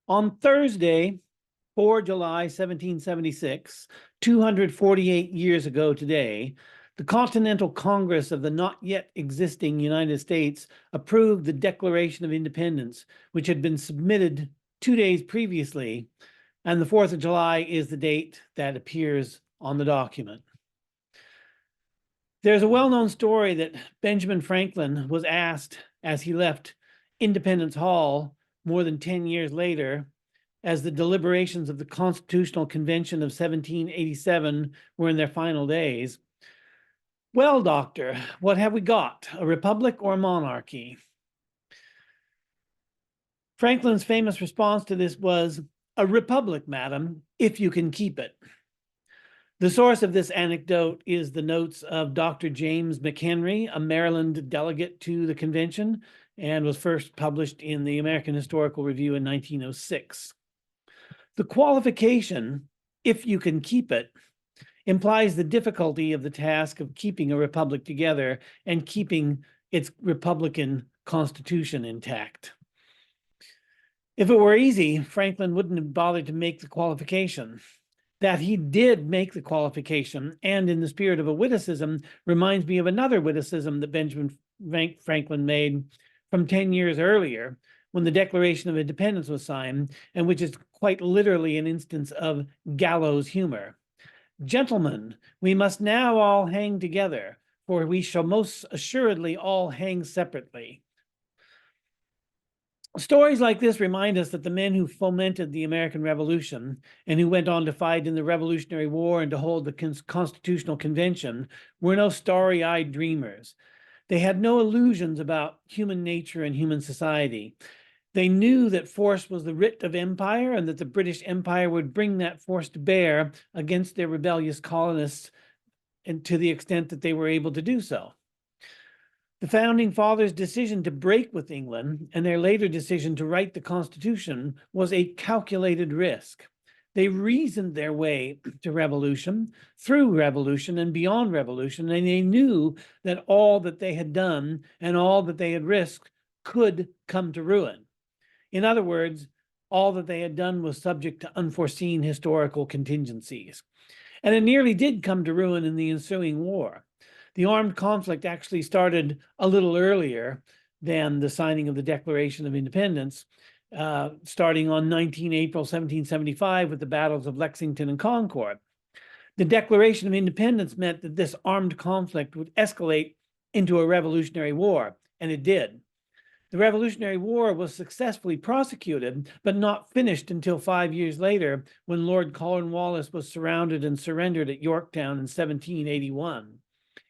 On Thursday, 4 July 1776, 248 years ago today, the Continental Congress of the not yet existing United States approved the Declaration of Independence, which had been submitted 2 days previously, and the 4th of July is the date that appears on the document. There's a well-known story that Benjamin Franklin was asked as he left Independence Hall more than 10 years later, as the deliberations of the Constitutional Convention of 1787 were in their final days. Well, doctor, what have we got, a republic or a monarchy? Franklin's famous response to this was, "A republic, madam, if you can keep it." The source of this anecdote is the notes of Dr. James McHenry, a Maryland delegate to the convention, and was first published in the American Historical Review in 1906. The qualification, "if you can keep it," implies the difficulty of the task of keeping a republic together and keeping its republican constitution intact. If it were easy, Franklin wouldn't have bothered to make the qualification. That he did make the qualification, and in the spirit of a witticism, reminds me of another witticism that Benjamin Franklin made from 10 years earlier, when the Declaration of Independence was signed, and which is quite literally an instance of gallows humor. "Gentlemen, we must now all hang together, for we shall most assuredly all hang separately." Stories like this remind us that the men who fomented the American Revolution and who went on to fight in the Revolutionary War and to hold the Constitutional Convention were no starry-eyed dreamers. They had no illusions about human nature and human society. They knew that force was the writ of empire and that the British Empire would bring that force to bear against their rebellious colonists, and to the extent that they were able to do so. The Founding Fathers' decision to break with England and their later decision to write the Constitution was a calculated risk. They reasoned their way to revolution, through revolution and beyond revolution, and they knew that all that they had done and all that they had risked could come to ruin. In other words, all that they had done was subject to unforeseen historical contingencies. And it nearly did come to ruin in the ensuing war. The armed conflict actually started a little earlier than the signing of the Declaration of Independence, starting on 19 April 1775 with the battles of Lexington and Concord. The Declaration of Independence meant that this armed conflict would escalate into a revolutionary war, and it did. The Revolutionary War was successfully prosecuted, but not finished until 5 years later, when Lord Cornwallis was surrounded and surrendered at Yorktown in 1781.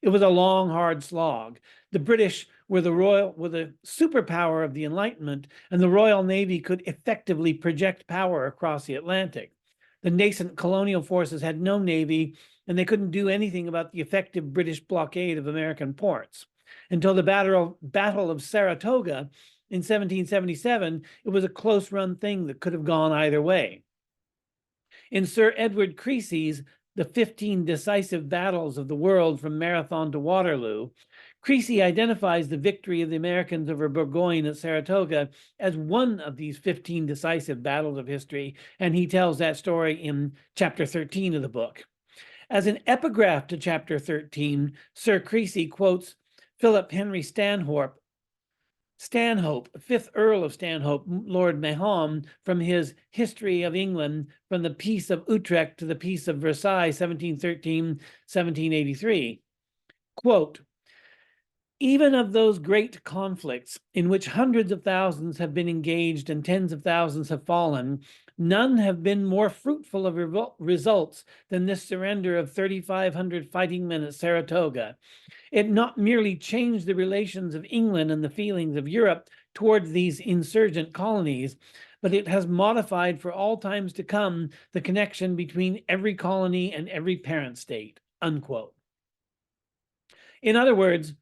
It was a long, hard slog. The British were the superpower of the Enlightenment, and the Royal Navy could effectively project power across the Atlantic. The nascent colonial forces had no navy, and they couldn't do anything about the effective British blockade of American ports. Until the Battle of Saratoga in 1777, it was a close-run thing that could have gone either way. In Sir Edward Creasy's The 15 Decisive Battles of the World from Marathon to Waterloo, Creasy identifies the victory of the Americans over Burgoyne at Saratoga as one of these 15 decisive battles of history, and he tells that story in chapter 13 of the book. As an epigraph to chapter 13, Sir Creasy quotes Philip Henry Stanhope, 5th Earl of Stanhope, Lord Mahon, from his History of England, from the Peace of Utrecht to the Peace of Versailles, 1713-1783. Quote, "Even of those great conflicts in which hundreds of thousands have been engaged and tens of thousands have fallen, none have been more fruitful of results than this surrender of 3,500 fighting men at Saratoga. It not merely changed the relations of England and the feelings of Europe towards these insurgent colonies, but it has modified for all times to come the connection between every colony and every parent state," unquote. In other words,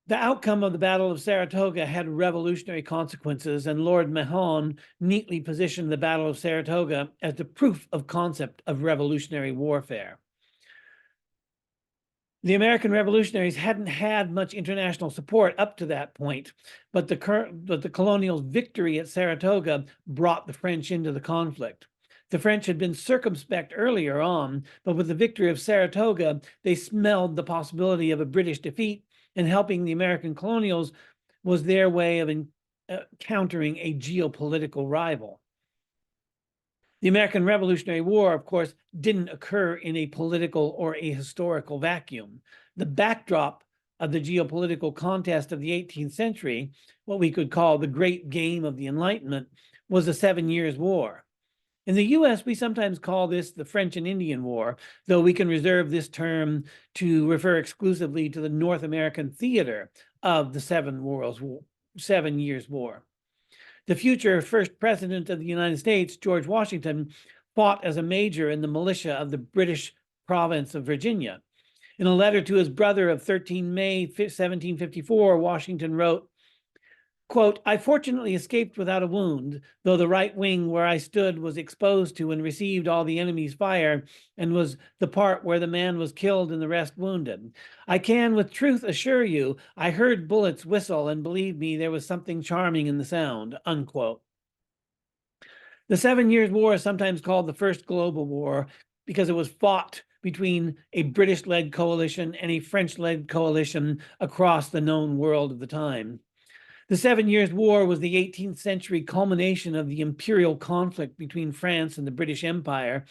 the outcome of the Battle of Saratoga had revolutionary consequences, and Lord Mahon neatly positioned the Battle of Saratoga as the proof of concept of revolutionary warfare. The American revolutionaries hadn't had much international support up to that point, but the colonials' victory at Saratoga brought the French into the conflict. The French had been circumspect earlier on, but with the victory of Saratoga, they smelled the possibility of a British defeat, and helping the American colonials was their way of countering a geopolitical rival. The American Revolutionary War, of course, didn't occur in a political or a historical vacuum. The backdrop of the geopolitical contest of the 18th century, what we could call the great game of the Enlightenment, was the 7 Years' War. In the US, we sometimes call this the French and Indian War, though we can reserve this term to refer exclusively to the North American theater of the 7 Years' War. The future first president of the United States, George Washington, fought as a major in the militia of the British province of Virginia. In a letter to his brother of 13 May 1754, Washington wrote, quote, "I fortunately escaped without a wound, though the right wing where I stood was exposed to and received all the enemy's fire, and was the part where the man was killed and the rest wounded. I can with truth assure you, I heard bullets whistle, and believe me, there was something charming in the sound," unquote. The 7 Years' War is sometimes called the First Global War because it was fought between a British-led coalition and a French-led coalition across the known world of the time. The 7 Years' War was the 18th century culmination of the imperial conflict between France and the British Empire,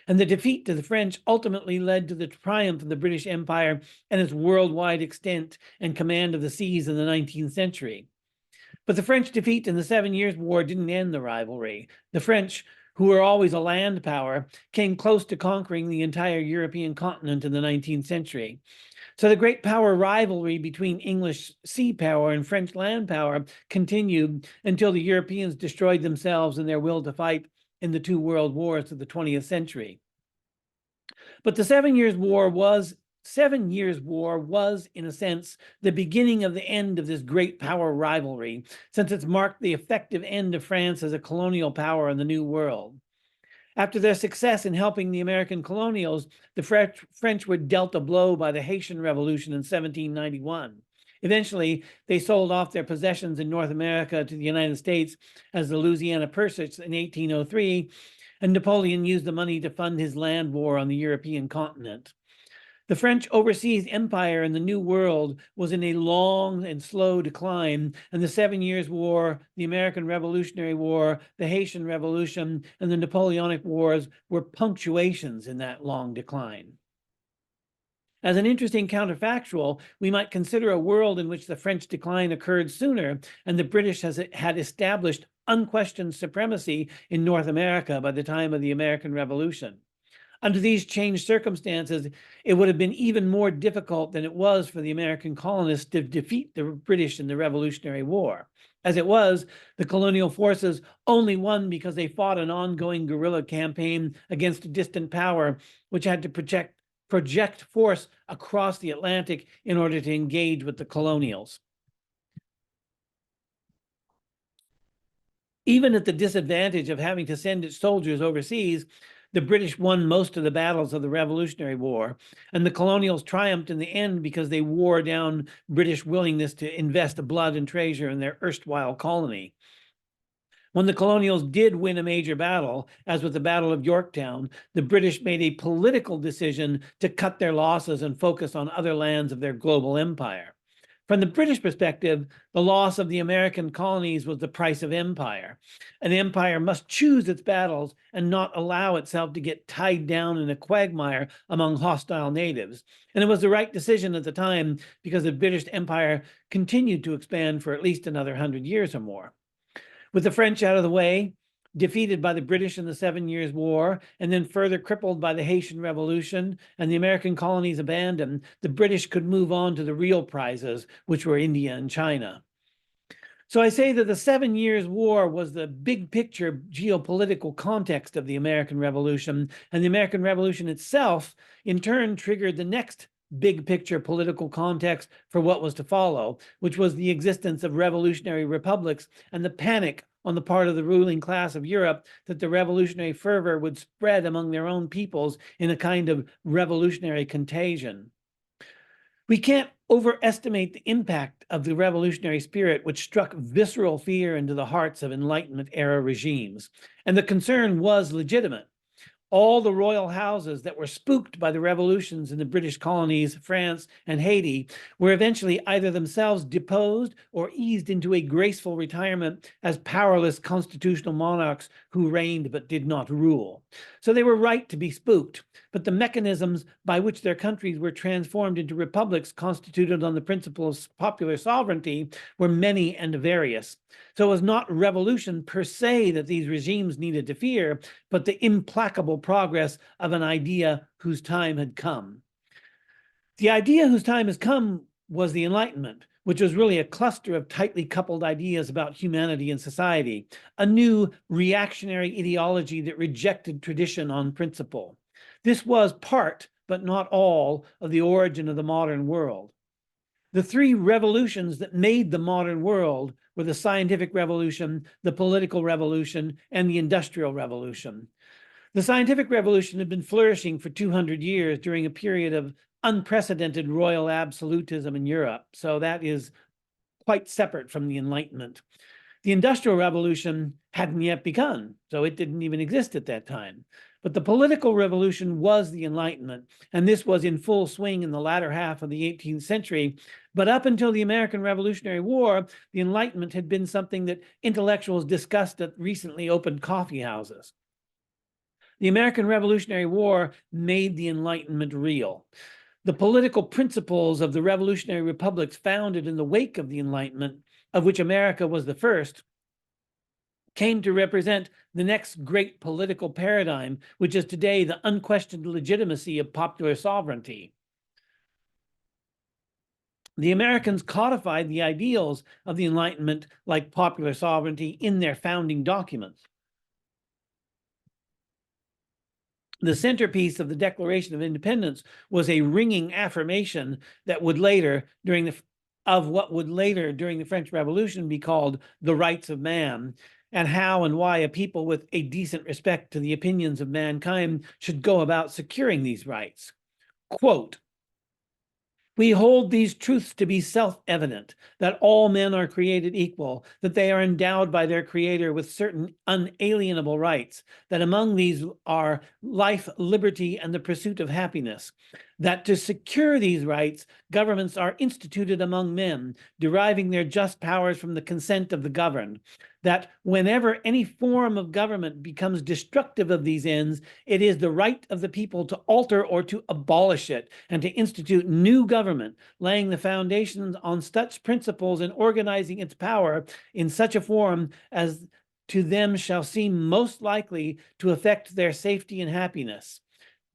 and the defeat to the French ultimately led to the triumph of the British Empire and its worldwide extent and command of the seas in the 19th century. But the French defeat in the 7 Years' War didn't end the rivalry. The French, who were always a land power, came close to conquering the entire European continent in the 19th century. So the great power rivalry between English sea power and French land power continued until the Europeans destroyed themselves in their will to fight in the two world wars of the 20th century. But the 7 Years' War was, in a sense, the beginning of the end of this great power rivalry, since it's marked the effective end of France as a colonial power in the New World. After their success in helping the American colonials, the French were dealt a blow by the Haitian Revolution in 1791. Eventually, they sold off their possessions in North America to the United States as the Louisiana Purchase in 1803, and Napoleon used the money to fund his land war on the European continent. The French overseas empire in the New World was in a long and slow decline, and the 7 Years' War, the American Revolutionary War, the Haitian Revolution, and the Napoleonic Wars were punctuations in that long decline. As an interesting counterfactual, we might consider a world in which the French decline occurred sooner, and the British had established unquestioned supremacy in North America by the time of the American Revolution. Under these changed circumstances, it would have been even more difficult than it was for the American colonists to defeat the British in the Revolutionary War. As it was, the colonial forces only won because they fought an ongoing guerrilla campaign against a distant power, which had to project force across the Atlantic in order to engage with the colonials. Even at the disadvantage of having to send its soldiers overseas, the British won most of the battles of the Revolutionary War, and the colonials triumphed in the end because they wore down British willingness to invest blood and treasure in their erstwhile colony. When the colonials did win a major battle, as with the Battle of Yorktown, the British made a political decision to cut their losses and focus on other lands of their global empire. From the British perspective, the loss of the American colonies was the price of empire. An empire must choose its battles and not allow itself to get tied down in a quagmire among hostile natives. And it was the right decision at the time because the British Empire continued to expand for at least another 100 years or more. With the French out of the way, defeated by the British in the 7 Years' War, and then further crippled by the Haitian Revolution, and the American colonies abandoned, the British could move on to the real prizes, which were India and China. So I say that the 7 Years' War was the big picture geopolitical context of the American Revolution, and the American Revolution itself, in turn, triggered the next big picture political context for what was to follow, which was the existence of revolutionary republics and the panic on the part of the ruling class of Europe that the revolutionary fervor would spread among their own peoples in a kind of revolutionary contagion. We can't overestimate the impact of the revolutionary spirit, which struck visceral fear into the hearts of Enlightenment-era regimes. And the concern was legitimate. All the royal houses that were spooked by the revolutions in the British colonies, France, and Haiti were eventually either themselves deposed or eased into a graceful retirement as powerless constitutional monarchs who reigned but did not rule. So they were right to be spooked, but the mechanisms by which their countries were transformed into republics constituted on the principle of popular sovereignty were many and various. So it was not revolution per se that these regimes needed to fear, but the implacable progress of an idea whose time had come. The idea whose time has come was the Enlightenment, which was really a cluster of tightly coupled ideas about humanity and society, a new reactionary ideology that rejected tradition on principle. This was part, but not all, of the origin of the modern world. The three revolutions that made the modern world were the scientific revolution, the political revolution, and the industrial revolution. The scientific revolution had been flourishing for 200 years during a period of unprecedented royal absolutism in Europe, so that is quite separate from the Enlightenment. The Industrial Revolution hadn't yet begun, so it didn't even exist at that time. But the political revolution was the Enlightenment, and this was in full swing in the latter half of the 18th century. But up until the American Revolutionary War, the Enlightenment had been something that intellectuals discussed at recently opened coffee houses. The American Revolutionary War made the Enlightenment real. The political principles of the revolutionary republics founded in the wake of the Enlightenment, of which America was the first, came to represent the next great political paradigm, which is today the unquestioned legitimacy of popular sovereignty. The Americans codified the ideals of the Enlightenment, like popular sovereignty, in their founding documents. The centerpiece of the Declaration of Independence was a ringing affirmation that would later, during the French Revolution, be called the rights of man, and how and why a people with a decent respect to the opinions of mankind should go about securing these rights. Quote, "We hold these truths to be self-evident, that all men are created equal, that they are endowed by their Creator with certain unalienable rights, that among these are life, liberty, and the pursuit of happiness, that to secure these rights, governments are instituted among men, deriving their just powers from the consent of the governed, that whenever any form of government becomes destructive of these ends, it is the right of the people to alter or to abolish it, and to institute new government, laying the foundations on such principles and organizing its power in such a form as to them shall seem most likely to affect their safety and happiness.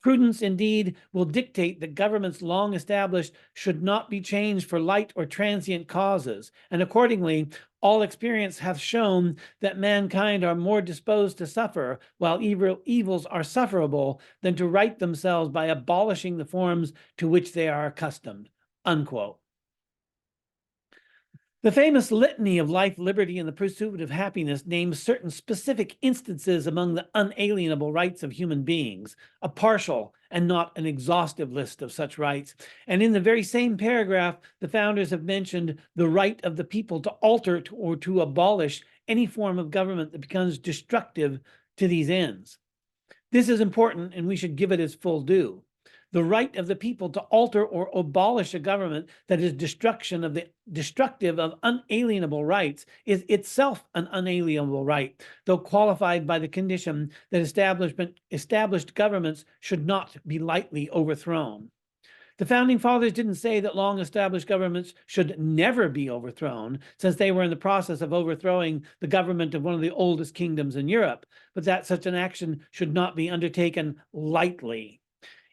Prudence, indeed, will dictate that governments long established should not be changed for light or transient causes, and accordingly, all experience hath shown that mankind are more disposed to suffer, while evils are sufferable, than to right themselves by abolishing the forms to which they are accustomed." Unquote. The famous litany of life, liberty, and the pursuit of happiness names certain specific instances among the unalienable rights of human beings, a partial and not an exhaustive list of such rights. And in the very same paragraph, the founders have mentioned the right of the people to alter or to abolish any form of government that becomes destructive to these ends. This is important, and we should give it its full due. The right of the people to alter or abolish a government that is destructive of unalienable rights is itself an unalienable right, though qualified by the condition that established governments should not be lightly overthrown. The founding fathers didn't say that long-established governments should never be overthrown, since they were in the process of overthrowing the government of one of the oldest kingdoms in Europe, but that such an action should not be undertaken lightly.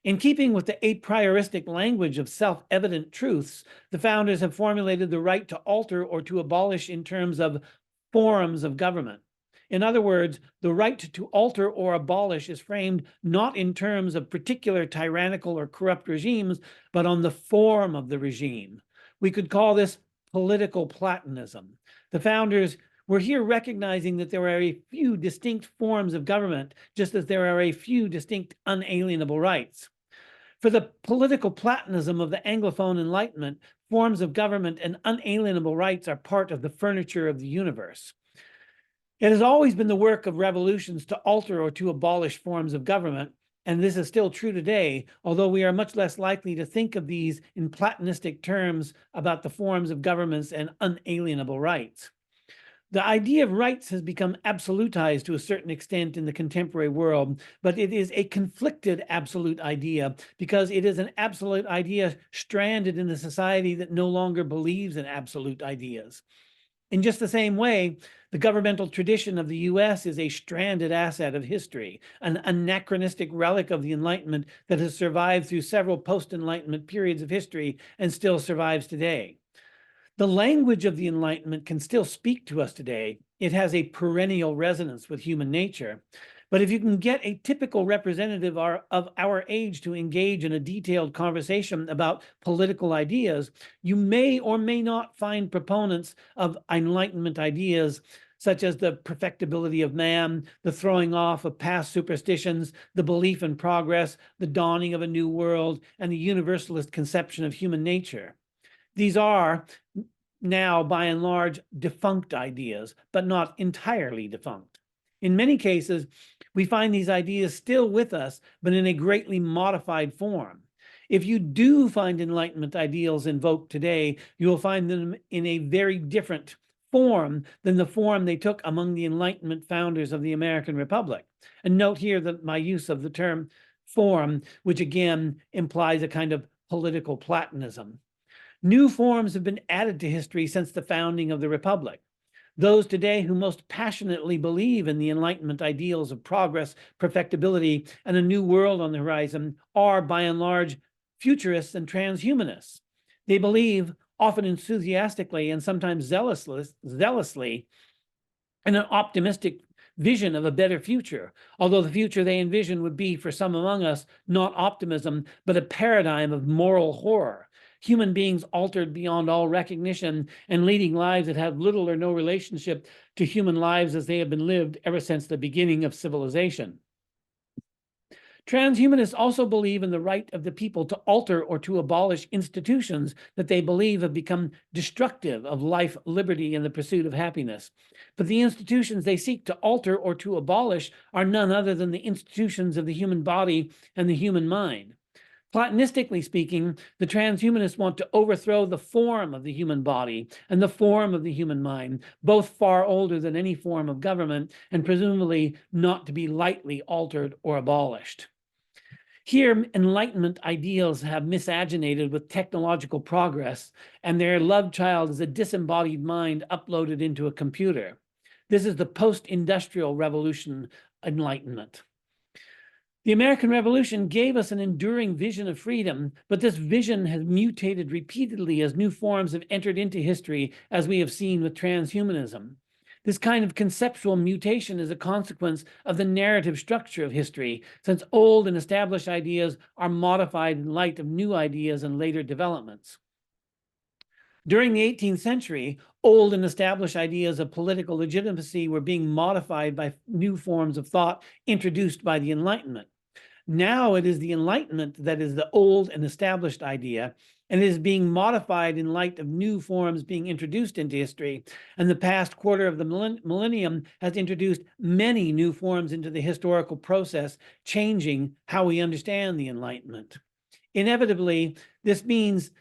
In keeping with the a prioristic language of self-evident truths, the founders have formulated the right to alter or to abolish in terms of forms of government. In other words, the right to alter or abolish is framed not in terms of particular tyrannical or corrupt regimes, but on the form of the regime. We could call this political Platonism. The founders were here recognizing that there are a few distinct forms of government, just as there are a few distinct unalienable rights. For the political Platonism of the Anglophone Enlightenment, forms of government and unalienable rights are part of the furniture of the universe. It has always been the work of revolutions to alter or to abolish forms of government, and this is still true today, although we are much less likely to think of these in Platonistic terms about the forms of governments and unalienable rights. The idea of rights has become absolutized to a certain extent in the contemporary world, but it is a conflicted absolute idea because it is an absolute idea stranded in a society that no longer believes in absolute ideas. In just the same way, the governmental tradition of the US is a stranded asset of history, an anachronistic relic of the Enlightenment that has survived through several post-Enlightenment periods of history and still survives today. The language of the Enlightenment can still speak to us today. It has a perennial resonance with human nature. But if you can get a typical representative of our age to engage in a detailed conversation about political ideas, you may or may not find proponents of Enlightenment ideas such as the perfectibility of man, the throwing off of past superstitions, the belief in progress, the dawning of a new world, and the universalist conception of human nature. These are now, by and large, defunct ideas, but not entirely defunct. In many cases, we find these ideas still with us, but in a greatly modified form. If you do find Enlightenment ideals invoked today, you will find them in a very different form than the form they took among the Enlightenment founders of the American Republic. And note here that my use of the term form, which again implies a kind of political Platonism. New forms have been added to history since the founding of the Republic. Those today who most passionately believe in the Enlightenment ideals of progress, perfectibility, and a new world on the horizon are, by and large, futurists and transhumanists. They believe, often enthusiastically and sometimes zealously, in an optimistic vision of a better future, although the future they envision would be, for some among us, not optimism, but a paradigm of moral horror. Human beings altered beyond all recognition and leading lives that have little or no relationship to human lives as they have been lived ever since the beginning of civilization. Transhumanists also believe in the right of the people to alter or to abolish institutions that they believe have become destructive of life, liberty, and the pursuit of happiness. But the institutions they seek to alter or to abolish are none other than the institutions of the human body and the human mind. Platonistically speaking, the transhumanists want to overthrow the form of the human body and the form of the human mind, both far older than any form of government and presumably not to be lightly altered or abolished. Here, Enlightenment ideals have misaginated with technological progress, and their love child is a disembodied mind uploaded into a computer. This is the post-industrial revolution Enlightenment. The American Revolution gave us an enduring vision of freedom, but this vision has mutated repeatedly as new forms have entered into history, as we have seen with transhumanism. This kind of conceptual mutation is a consequence of the narrative structure of history, since old and established ideas are modified in light of new ideas and later developments. During the 18th century, old and established ideas of political legitimacy were being modified by new forms of thought introduced by the Enlightenment. Now it is the Enlightenment that is the old and established idea, and it is being modified in light of new forms being introduced into history. And the past quarter of the millennium has introduced many new forms into the historical process, changing how we understand the Enlightenment. Inevitably, this means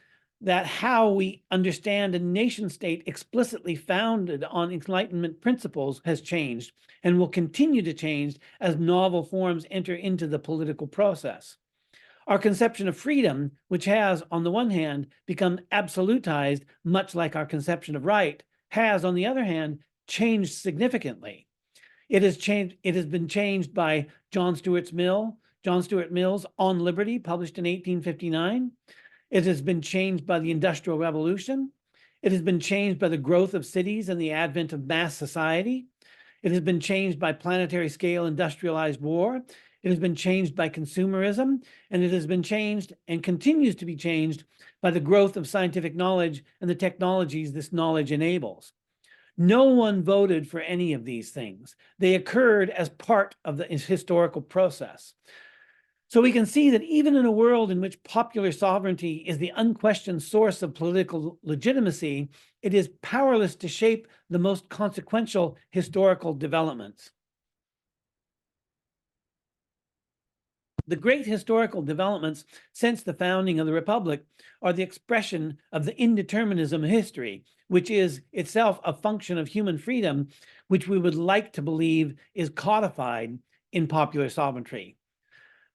that how we understand a nation state explicitly founded on Enlightenment principles has changed and will continue to change as novel forms enter into the political process. Our conception of freedom, which has, on the one hand, become absolutized, much like our conception of right, has, on the other hand, changed significantly. It has been changed by John Stuart Mill's On Liberty, published in 1859. It has been changed by the Industrial Revolution. It has been changed by the growth of cities and the advent of mass society. It has been changed by planetary scale industrialized war. It has been changed by consumerism, and it has been changed and continues to be changed by the growth of scientific knowledge and the technologies this knowledge enables. No one voted for any of these things. They occurred as part of the historical process. So we can see that even in a world in which popular sovereignty is the unquestioned source of political legitimacy, it is powerless to shape the most consequential historical developments. The great historical developments since the founding of the Republic are the expression of the indeterminism of history, which is itself a function of human freedom, which we would like to believe is codified in popular sovereignty.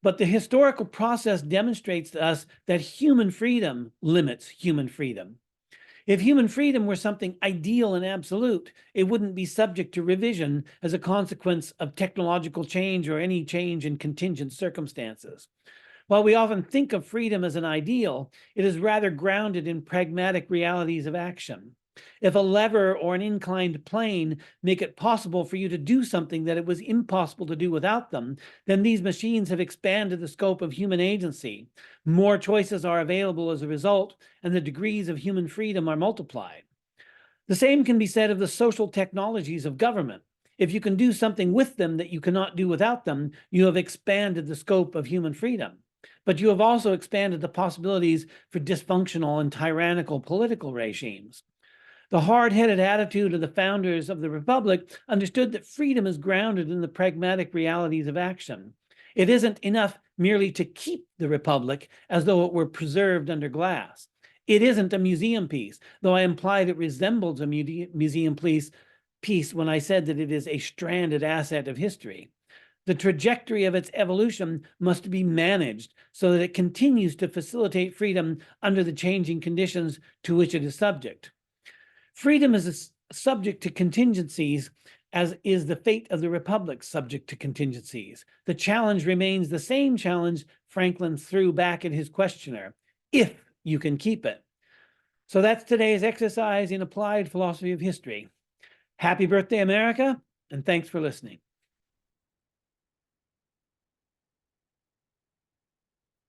But the historical process demonstrates to us that human freedom limits human freedom. If human freedom were something ideal and absolute, it wouldn't be subject to revision as a consequence of technological change or any change in contingent circumstances. While we often think of freedom as an ideal, it is rather grounded in pragmatic realities of action. If a lever or an inclined plane make it possible for you to do something that it was impossible to do without them, then these machines have expanded the scope of human agency. More choices are available as a result, and the degrees of human freedom are multiplied. The same can be said of the social technologies of government. If you can do something with them that you cannot do without them, you have expanded the scope of human freedom. But you have also expanded the possibilities for dysfunctional and tyrannical political regimes. The hard-headed attitude of the founders of the Republic understood that freedom is grounded in the pragmatic realities of action. It isn't enough merely to keep the Republic as though it were preserved under glass. It isn't a museum piece, though I implied it resembles a museum piece when I said that it is a stranded asset of history. The trajectory of its evolution must be managed so that it continues to facilitate freedom under the changing conditions to which it is subject. Freedom is subject to contingencies, as is the fate of the Republic subject to contingencies. The challenge remains the same challenge Franklin threw back at his questioner, if you can keep it. So that's today's exercise in applied philosophy of history. Happy birthday, America, and thanks for listening.